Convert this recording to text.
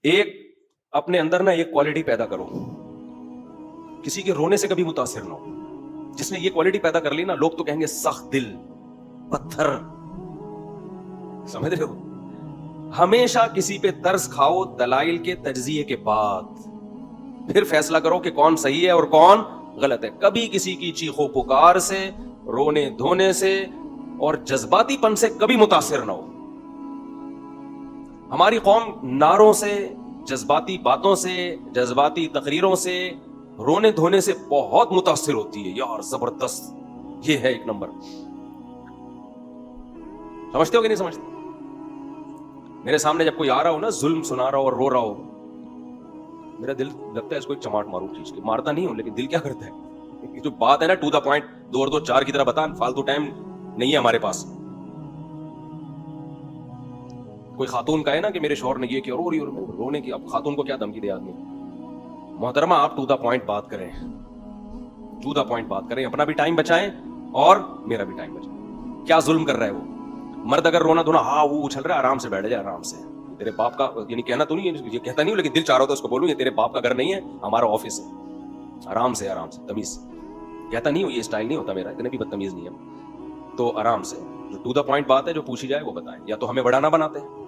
एक अपने अंदर ना एक क्वालिटी पैदा करो, किसी के रोने से कभी मुतासिर ना हो। जिसने ये क्वालिटी पैदा कर ली ना, लोग तो कहेंगे सख्त दिल, पत्थर। समझ रहे हो? हमेशा किसी पे तरस खाओ दलाइल के तज्जिए के बाद, फिर फैसला करो कि कौन सही है और कौन गलत है। कभी किसी की चीखों पुकार से, रोने धोने से और जज्बातीपन से कभी मुतासिर ना हो। हमारी कौम नारों से, जज्बाती बातों से, जज्बाती तकरीरों से, रोने धोने से बहुत मुतासिर होती है। यार जबरदस्त, ये है एक नंबर। समझते हो कि नहीं समझते? मेरे सामने जब कोई आ रहा हो ना, जुल्म सुना रहा हो और रो रहा हो, मेरा दिल लगता है इसको एक चमाट मारूं खींच के। मारता नहीं हूं, लेकिन दिल क्या करता है, जो बात है ना, टू द पॉइंट, 2 और 2 4 की तरह बता। फालतू टाइम नहीं है हमारे पास। कोई खातून कहे ना कि मेरे शौहर ने ये किया, रो रही और रोने की, अब खातून को क्या धमकी दे आदमी। मोहतरमा, आप टू द पॉइंट बात करें, टू द पॉइंट बात करें, अपना भी टाइम बचाएं और मेरा भी टाइम बचाएं। क्या जुल्म कर रहा है वो मर्द? अगर रोना धोना, हाँ वो उछल रहा है, आराम से बैठ जाए, आराम से। तेरे बाप का, यानी कहना तो नहीं, ये कहता नहीं हूं, लेकिन दिल चाह रहा था उसको बोलूं, ये तेरे बाप का घर नहीं है, हमारा ऑफिस है। आराम से तमीज। कहता नहीं हूं, ये स्टाइल नहीं होता मेरा, इतने भी बदतमीज नहीं है। तो आराम से, जो टू द पॉइंट बात है, जो पूछी जाए वो बताएं। या तो हमें बड़ा ना बनाते हैं,